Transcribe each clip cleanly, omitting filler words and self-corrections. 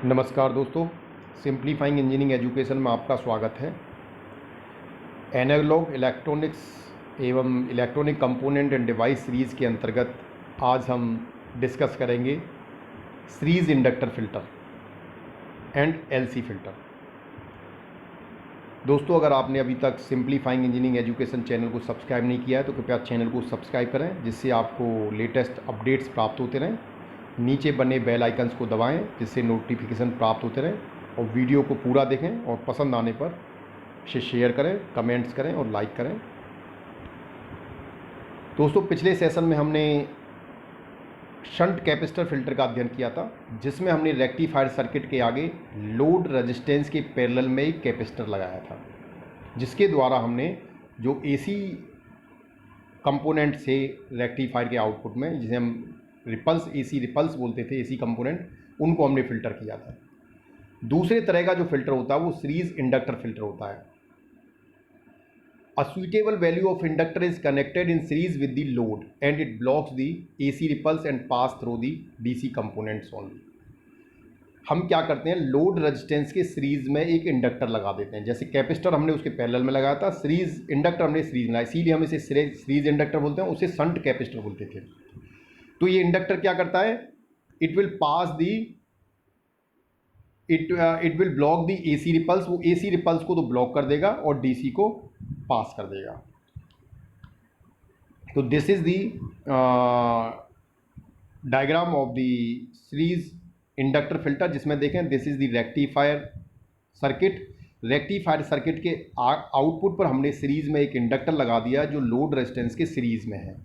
नमस्कार दोस्तों, simplifying engineering education में आपका स्वागत है। एनालॉग इलेक्ट्रॉनिक्स एवं electronic component and device series के अंतर्गत आज हम डिस्कस करेंगे series inductor filter and LC filter. दोस्तों, अगर आपने अभी तक सिंप्लीफाइंग इंजीनियरिंग एजुकेशन चैनल को सब्सक्राइब नहीं किया है तो कृपया चैनल को सब्सक्राइब करें, जिससे आपको लेटेस्ट अपडेट्स प्राप्त होते रहें। नीचे बने बेल आइकन्स को दबाएं, जिससे नोटिफिकेशन प्राप्त होते रहें, और वीडियो को पूरा देखें और पसंद आने पर इसे शेयर करें, कमेंट्स करें और लाइक करें। दोस्तों, पिछले सेशन में हमने शंट कैपेसिटर फ़िल्टर का अध्ययन किया था, जिसमें हमने रेक्टिफायर सर्किट के आगे लोड रेजिस्टेंस के पैरेलल में एक कैपेसिटर लगाया था, जिसके द्वारा हमने जो एसी कंपोनेंट से रेक्टिफायर के आउटपुट में, जिसे हम रिपल्स एसी रिपल्स बोलते थे, एसी कंपोनेंट, उनको हमने फ़िल्टर किया था। दूसरे तरह का जो फ़िल्टर होता है वो सीरीज़ इंडक्टर फ़िल्टर होता है। A suitable value of inductor is connected in series with the load and it blocks the AC ripples and pass through the DC components only। हम क्या करते हैं, लोड रेजिस्टेंस के सीरीज़ में एक inductor लगा देते हैं। जैसे कैपेसिटर हमने उसके पैरेलल में लगाया था, सीरीज़ इंडक्टर हमने सीरीज़ में लगाया, इसीलिए हम इसे सीरीज़ इंडक्टर बोलते हैं, उसे शंट कैपेसिटर बोलते थे। तो ये इंडक्टर क्या करता है, it will pass the it will block the AC ripples. वो एसी रिपल्स को तो ब्लॉक कर देगा और डीसी को पास कर देगा। तो this is the diagram of the series inductor filter, जिसमें देखें this is the rectifier circuit. Rectifier circuit के आउटपुट पर हमने सीरीज में एक इंडक्टर लगा दिया जो लोड रेजिस्टेंस के सीरीज में है।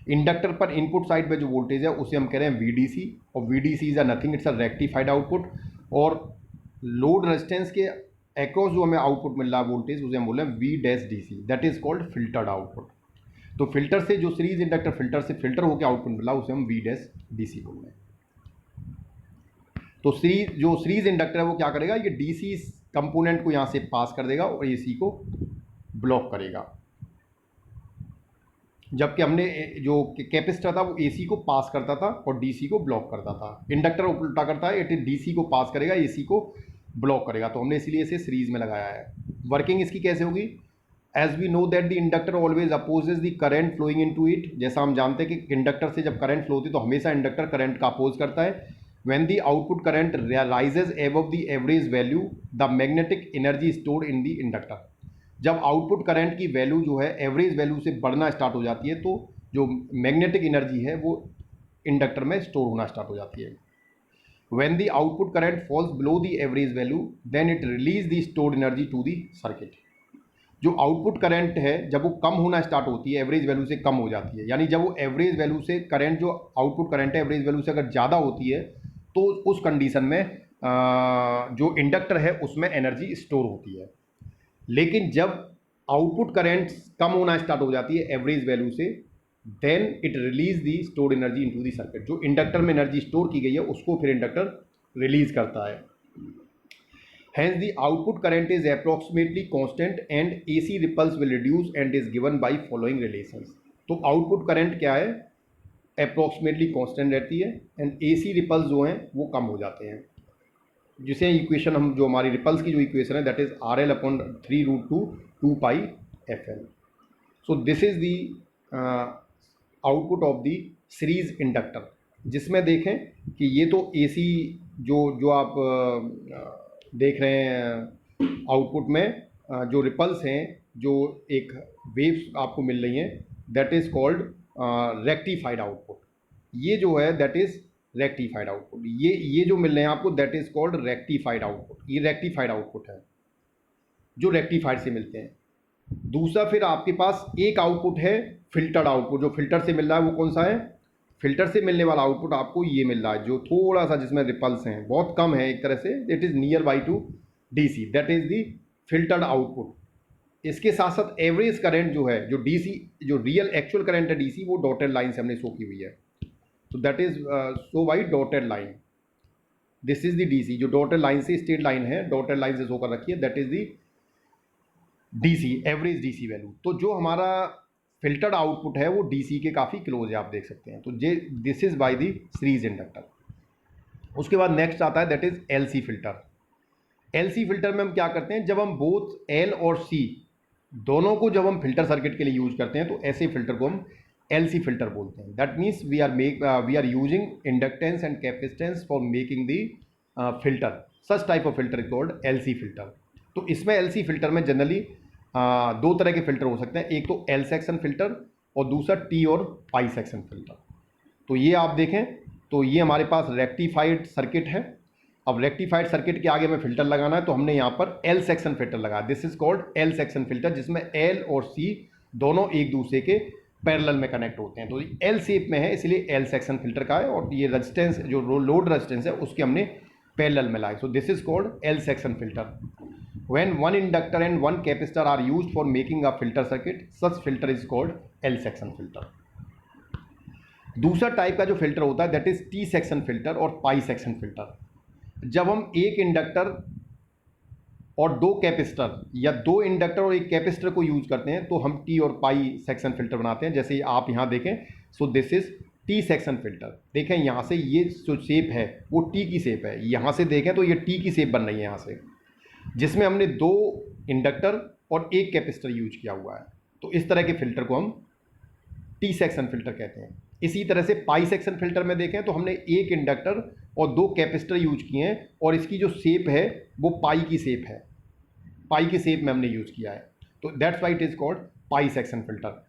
इंडक्टर पर इनपुट साइड पे जो वोल्टेज है उसे हम कह रहे हैं VDC, और VDC is a nothing, it's a rectified output. और लोड रेजिस्टेंस के अक्रॉस जो हमें आउटपुट मिल रहा है वोल्टेज, उसे हम बोल रहे हैं V-DC, that is called filtered output. तो फिल्टर से जो सीरीज इंडक्टर फिल्टर से फिल्टर होकर आउटपुट मिल रहा है उसे हम V-DC बोल रहे हैं। तो सीरीज इंडक्टर है वो क्या करेगा, ये DC कंपोनेंट को यहाँ से पास कर देगा और AC को ब्लॉक करेगा। जबकि हमने जो कैपेसिटर था वो AC को पास करता था और DC को ब्लॉक करता था। इंडक्टर उल्टा करता है, इट DC को पास करेगा, AC को ब्लॉक करेगा। तो हमने इसलिए इसे सीरीज में लगाया है। वर्किंग इसकी कैसे होगी, as we know that the inductor always opposes the current flowing into it. जैसा हम जानते हैं कि इंडक्टर से जब करंट फ्लो होती है तो हमेशा इंडक्टर करंट का अपोज करता है। When the output current rises above the average value, the magnetic energy stored in the inductor. जब आउटपुट करंट की वैल्यू जो है एवरेज वैल्यू से बढ़ना स्टार्ट हो जाती है, तो जो मैग्नेटिक एनर्जी है वो इंडक्टर में स्टोर होना स्टार्ट हो जाती है। When the output current falls below the average value, then it release the stored energy to the circuit। जो आउटपुट करंट है जब वो कम होना स्टार्ट होती है, एवरेज वैल्यू से कम हो जाती है, यानी जब वो एवरेज वैल्यू से करंट, जो आउटपुट करंट है एवरेज वैल्यू से अगर ज़्यादा होती है, तो उस कंडीशन में जो इंडक्टर है उसमें एनर्जी स्टोर होती है। लेकिन जब आउटपुट करंट कम होना स्टार्ट हो जाती है एवरेज वैल्यू से, then it release the stored energy into the circuit. जो इंडक्टर में एनर्जी स्टोर की गई है उसको फिर इंडक्टर रिलीज करता है। Hence the output current is approximately constant and AC ripples will reduce and is given by following relations। तो आउटपुट करंट क्या है, अप्रोक्सीमेटली कांस्टेंट रहती है, एंड AC रिपल्स जो हैं वो कम हो जाते हैं। जिसे इक्वेशन हम, जो हमारी रिपल्स की जो इक्वेशन है, that is RL/3√2 2πfl। So this is the output of the series inductor, जिसमें देखें कि ये तो AC जो आप देख रहे हैं आउटपुट में, जो रिपल्स हैं, जो एक वेव्स आपको मिल रही हैं, that is called rectified output. ये जो है दैट इज़ रेक्टिफाइड आउटपुट। ये जो मिल रहे हैं आपको, that is called rectified output. ये रेक्टिफाइड आउटपुट है जो रेक्टिफाइड से मिलते हैं। दूसरा फिर आपके पास एक आउटपुट है फिल्टर्ड आउटपुट। जो फिल्टर से मिल रहा है वो कौन सा है, फिल्टर से मिलने वाला आउटपुट आपको ये मिल रहा है, जो थोड़ा सा, जिसमें रिपल्स हैं, बहुत कम है एक तरह से, it is near by two DC, that is the filtered output. इसके साथ साथ एवरेज करंट जो है, जो DC, जो रियल एक्चुअल करंट है DC, वो डॉटेड लाइन से हमने शो की हुई है। तो that is show by dotted line. This is the DC, जो डॉटेड लाइन से, स्ट्रेट लाइन है, डॉटेड लाइन से शो कर रखी है, that is the DC, average DC value. तो जो हमारा फिल्टर्ड आउटपुट है वो DC के काफ़ी क्लोज है, आप देख सकते हैं। तो this is by the series inductor. उसके बाद नेक्स्ट आता है that is LC filter. LC filter में हम क्या करते हैं, जब हम बोथ एल और सी दोनों को जब हम फिल्टर सर्किट के लिए यूज करते हैं तो ऐसे फिल्टर को हम एलसी फिल्टर बोलते हैं। That means we are using inductance and capacitance for making the filter. Such type of filter is called LC filter. तो इसमें एलसी फिल्टर में जनरली दो तरह के फिल्टर हो सकते हैं, एक तो एल सेक्शन फिल्टर और दूसरा टी और पाई सेक्शन फिल्टर। तो ये आप देखें तो ये हमारे पास रेक्टिफाइड सर्किट है। अब रेक्टिफाइड सर्किट के आगे में फिल्टर लगाना है तो हमने यहाँ पर एल सेक्शन फिल्टर लगाया। This is called L section filter, जिसमें एल और सी दोनों एक दूसरे के पैरेलल में कनेक्ट होते हैं। तो एल शेप में है इसलिए एल सेक्शन फिल्टर का है, और ये रेजिस्टेंस जो लोड रेजिस्टेंस है उसके हमने पैरेलल में लाए। So this is called L section filter. When one inductor and one capacitor are used for making a filter circuit, such filter is called L section filter. दूसरा type का जो filter होता है that is T section filter और पाई section filter. जब हम एक inductor और दो कैपेसिटर या दो इंडक्टर और एक कैपेसिटर को यूज करते हैं तो हम टी और पाई सेक्शन फिल्टर बनाते हैं। जैसे आप यहाँ देखें, so this is T section filter. देखें यहाँ से ये जो शेप है वो टी की शेप है, यहाँ से देखें तो ये टी की शेप बन रही है यहाँ से, जिसमें हमने दो इंडक्टर और एक कैपेसिटर यूज किया हुआ है। तो इस तरह के फिल्टर को हम टी सेक्शन फिल्टर कहते हैं। इसी तरह से पाई सेक्शन फिल्टर में देखें तो हमने एक इंडक्टर और दो कैपेसिटर यूज किए हैं और इसकी जो शेप है वो पाई की शेप है, पाई की शेप में हमने यूज किया है। तो that's why it is called pi section filter.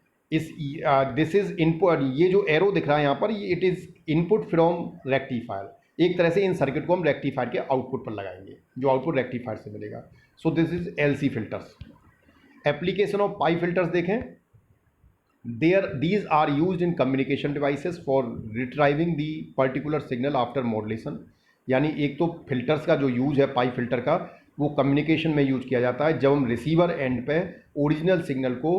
This is input, ये जो एरो दिख रहा है यहाँ पर, it is input from rectifier. एक तरह से इन सर्किट को हम रेक्टिफायर के आउटपुट पर लगाएंगे, जो आउटपुट रेक्टिफायर से मिलेगा। So this is LC filters. Application of pi filters देखें, these are used in communication devices for retrieving the particular signal after modulation। यानी एक तो फिल्टर्स का जो यूज है पाई फिल्टर का वो कम्युनिकेशन में यूज किया जाता है। जब हम रिसीवर एंड पे ओरिजिनल सिग्नल को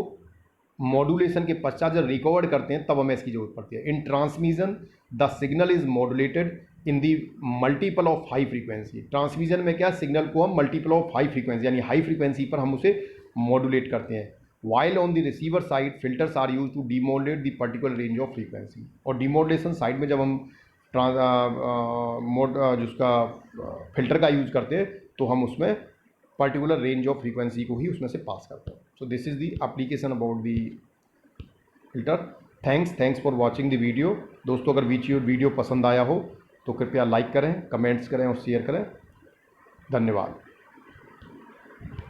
मॉड्यूलेशन के पश्चात जब रिकवर करते हैं तब हमें इसकी जरूरत पड़ती है। In transmission the signal is modulated in the multiple of high frequency. Transmission में क्या, सिग्नल को हम मल्टीपल ऑफ हाई फ्रीक्वेंसी यानी हाई फ्रीक्वेंसी पर हम उसे मॉड्यूलेट करते हैं। While on the receiver side, filters are used to demodulate the particular range of frequency। और demodulation साइड में जब हम जिसका फिल्टर का यूज करते हैं तो हम उसमें पर्टिकुलर रेंज ऑफ फ्रीक्वेंसी को ही उसमें से पास करते हैं। So this is the application about the filter. Thanks for watching the video. दोस्तों अगर वीडियो पसंद आया हो तो कृपया लाइक करें, कमेंट्स करें और शेयर करें। धन्यवाद।